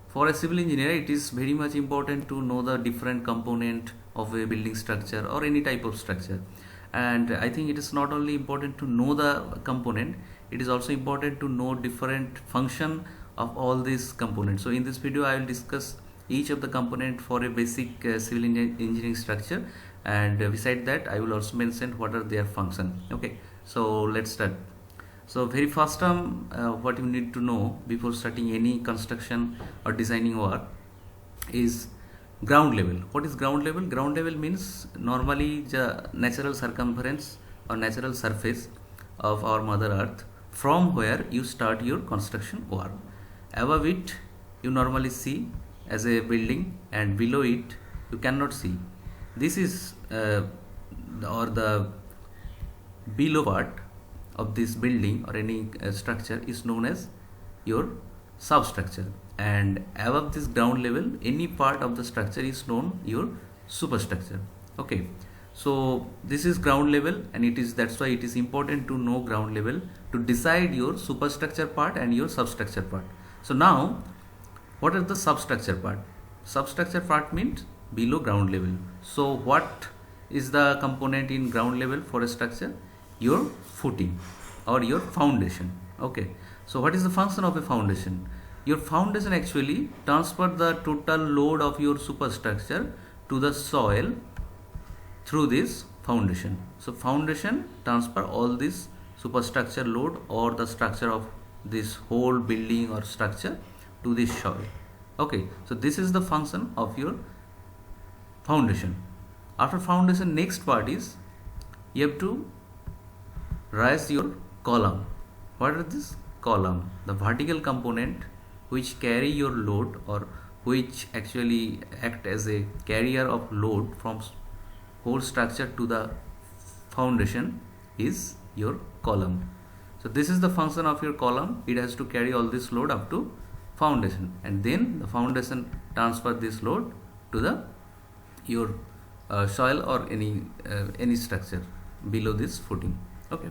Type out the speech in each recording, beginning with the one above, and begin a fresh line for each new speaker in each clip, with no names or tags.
For a civil engineer, it is very much important to know the different component of a building structure or any type of structure. And I think it is not only important to know the component, it is also important to know different function of all these components. So in this video, I will discuss each of the component for a basic civil engineering structure, and beside that I will also mention what are their function. Okay, so let's start. So very first term, what you need to know before starting any construction or designing work is ground level. What is ground level? Ground level means normally the natural circumference or natural surface of our mother earth from where you start your construction work. Above it you normally see as a building, and below it you cannot see. This is the below part of this building or any structure is known as your substructure, and above this ground level any part of the structure is known your superstructure. Okay, so this is ground level, and that's why it is important to know ground level to decide your superstructure part and your substructure part. So now, what is the substructure part? Substructure part means below ground level. So what is the component in ground level for a structure? Your footing or your foundation. Okay, so what is the function of a foundation? Your foundation actually transfer the total load of your superstructure to the soil through this foundation. So foundation transfer all this superstructure load or the structure of this whole building or structure to this soil. Okay, so this is the function of your foundation. After foundation, next part is you have to raise your column. What is this column? The vertical component which carry your load or which actually act as a carrier of load from whole structure to the foundation is your column. So this is the function of your column. It has to carry all this load up to foundation, and then the foundation transfer this load to the your soil or any structure below this footing. Okay,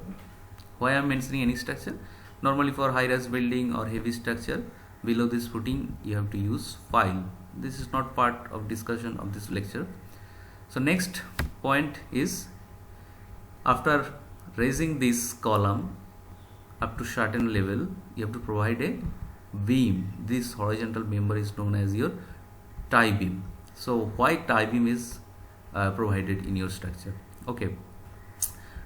why I am mentioning any structure? Normally for high-rise building or heavy structure, below this footing you have to use file. This is not part of discussion of this lecture. So next point is, after raising this column up to certain level, you have to provide a beam. This horizontal member is known as your tie beam. So why tie beam is provided in your structure? Okay,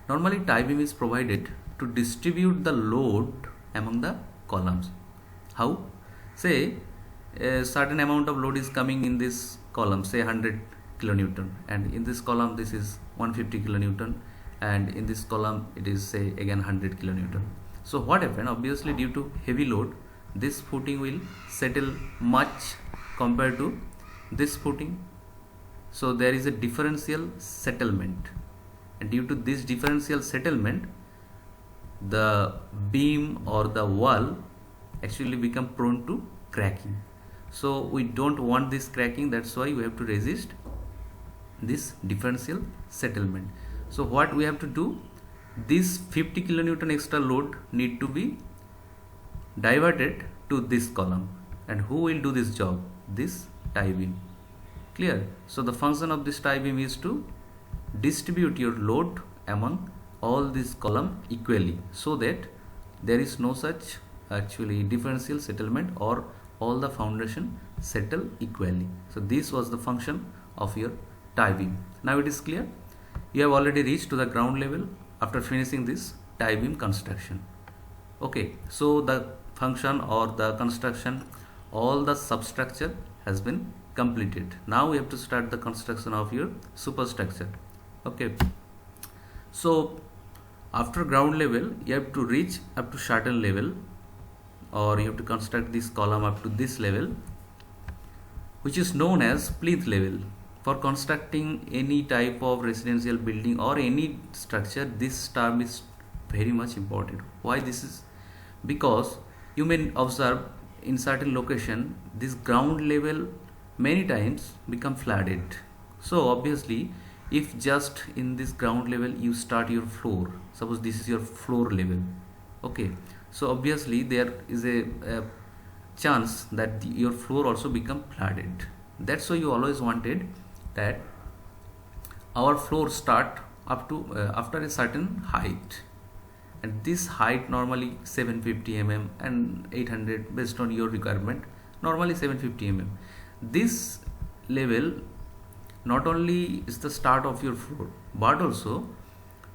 normally tie beam is provided to distribute the load among the columns. How? Say a certain amount of load is coming in this column, say 100 kilonewton, and in this column this is 150 kilonewton, and in this column it is say again 100 kilonewton. So what happened? Obviously due to heavy load, this footing will settle much compared to this footing. So there is a differential settlement, and due to this differential settlement, the beam or the wall actually become prone to cracking. So we don't want this cracking, that's why we have to resist this differential settlement. So what we have to do, this 50 kilonewton extra load need to be diverted to this column, and who will do this job? This tie beam. Clear? So the function of this tie beam is to distribute your load among all this column equally, so that there is no such actually differential settlement or all the foundation settle equally. So this was the function of your tie beam. Now it is clear. You have already reached to the ground level after finishing this tie beam construction. Okay, so the function or the construction, all the substructure has been completed. Now we have to start the construction of your superstructure. Okay, so after ground level you have to reach up to certain level, or you have to construct this column up to this level, which is known as plinth level. For constructing any type of residential building or any structure, this term is very much important. Why this is? Because you may observe in certain location this ground level many times become flooded. So obviously if just in this ground level you start your floor, suppose this is your floor level, okay, so obviously there is a chance that your floor also become flooded. That's why you always wanted that our floor start up to after a certain height, and this height normally 750 mm and 800 based on your requirement, normally 750 mm. This level not only is the start of your floor, but also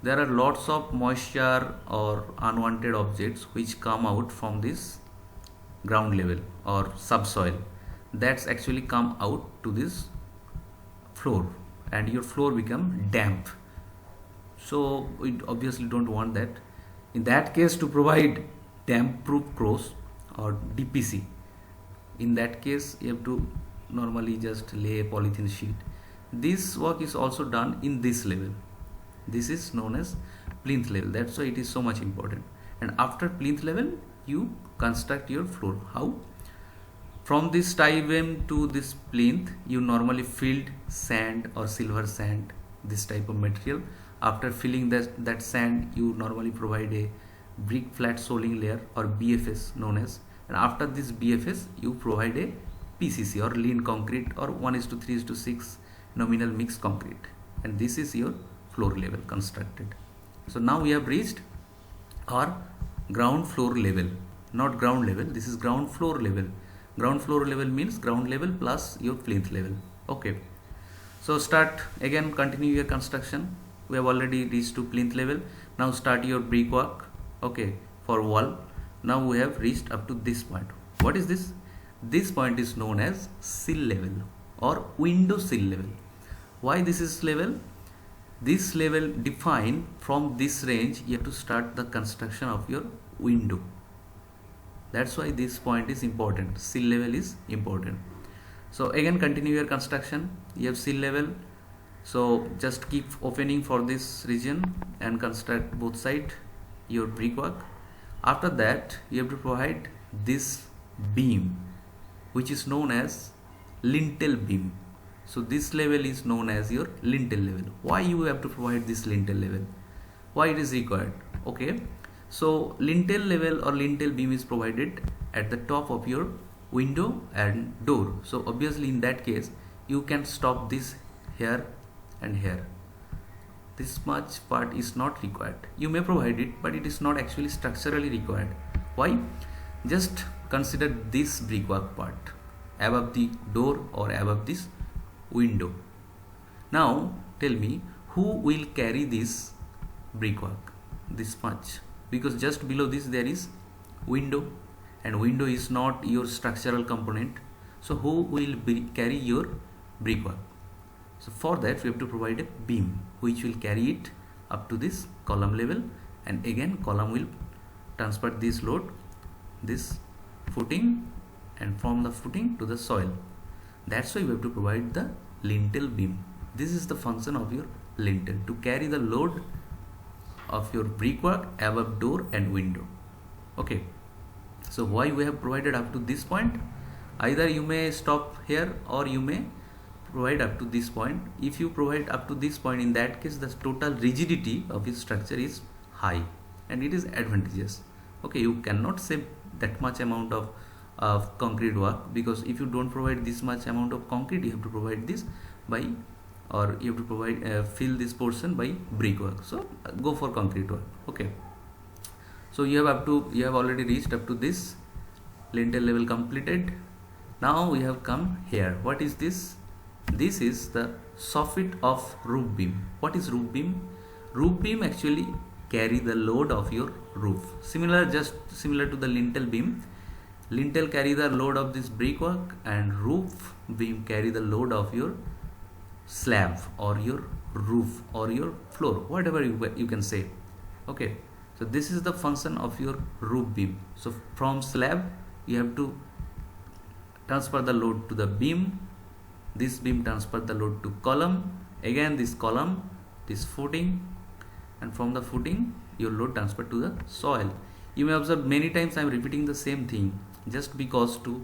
there are lots of moisture or unwanted objects which come out from this ground level or subsoil, that's actually come out to this floor, and your floor become damp. So we obviously don't want that. In that case, to provide damp proof cross or DPC, in that case you have to normally just lay a polythene sheet. This work is also done in this level. This is known as plinth level. That's why it is so much important. And after plinth level, you construct your floor. How? From this tie beam to this plinth, you normally filled sand or silver sand, this type of material. After filling that sand, you normally provide a brick flat soling layer or BFS known as, and after this BFS, you provide a PCC or lean concrete or 1:3:6 nominal mixed concrete, and this is your floor level constructed. So now we have reached our ground floor level, not ground level, this is ground floor level. Ground floor level means ground level plus your plinth level. Okay, so start again, continue your construction. We have already reached to plinth level. Now start your brickwork. Okay, for wall. Now we have reached up to this point. What is this? This point is known as sill level or window sill level. Why this is level? This level define from this range you have to start the construction of your window. That's why this point is important. Sill level is important. So again, continue your construction. You have sill level. So just keep opening for this region and construct both sides your brickwork. After that, you have to provide this beam, which is known as lintel beam. So this level is known as your lintel level. Why you have to provide this lintel level? Why it is required? Okay, so lintel level or lintel beam is provided at the top of your window and door. So obviously in that case, you can stop this here and here. This much part is not required. You may provide it, but it is not actually structurally required. Why? Just consider this brickwork part above the door or above this window. Now tell me, who will carry this brickwork this much? Because just below this there is window, and window is not your structural component. So who will carry your brickwork? So for that we have to provide a beam which will carry it up to this column level, and again column will transfer this load, this footing, and from the footing to the soil. That's why we have to provide the lintel beam. This is the function of your lintel, to carry the load of your brickwork above door and window. Okay, so why we have provided up to this point? Either you may stop here or you may provide up to this point. If you provide up to this point, in that case the total rigidity of your structure is high and it is advantageous. Okay, you cannot save that much amount of concrete work, because if you don't provide this much amount of concrete, you have to provide this by, or you have to provide fill this portion by brickwork. So go for concrete work. Okay, so you have already reached up to this lintel level completed. Now we have come here. What is this? This is the soffit of roof beam. What is roof beam? Roof beam actually carry the load of your roof. Just similar to the lintel beam. Lintel carry the load of this brickwork, and roof beam carry the load of your slab or your roof or your floor, whatever you can say. Okay, so this is the function of your roof beam. So from slab you have to transfer the load to the beam. This beam transfer the load to column, again this column, this footing, and from the footing your load transfer to the soil. You may observe many times I am repeating the same thing, just because to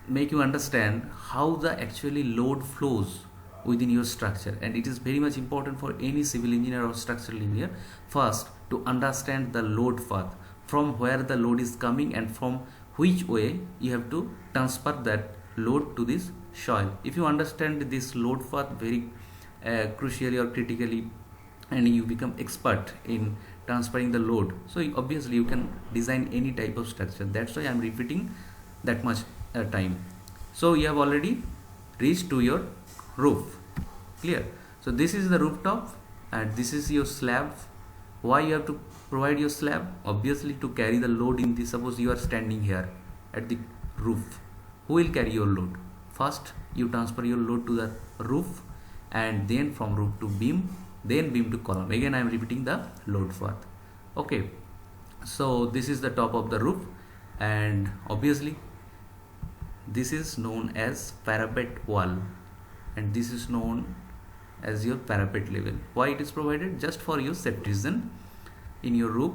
make you understand how the actually load flows within your structure. And it is very much important for any civil engineer or structural engineer first to understand the load path, from where the load is coming and from which way you have to transfer that load to this soil. If you understand this load path very crucially or critically, and you become expert in transferring the load, so obviously you can design any type of structure. That's why I'm repeating that much time. So you have already reached to your roof. Clear? So this is the rooftop and this is your slab. Why you have to provide your slab? Obviously to carry the load in this. Suppose you are standing here at the roof, who will carry your load? First you transfer your load to the roof, and then from roof to beam, then beam to column. Again I am repeating the load path. Okay, so this is the top of the roof, and obviously this is known as parapet wall, and this is known as your parapet level. Why it is provided? Just for your safety reason. In your roof,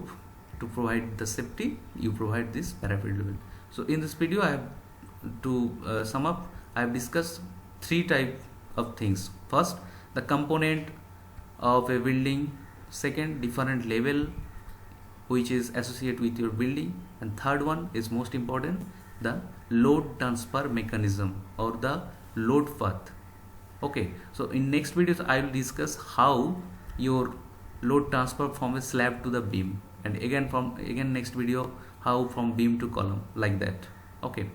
to provide the safety, you provide this parapet level. So in this video I have to sum up, I have discussed three type of things. First, the component of a building. Second, different level which is associated with your building, and third one is most important, the load transfer mechanism or the load path. Okay, so in next videos I will discuss how your load transfer from a slab to the beam, and again next video how from beam to column, like that. Okay.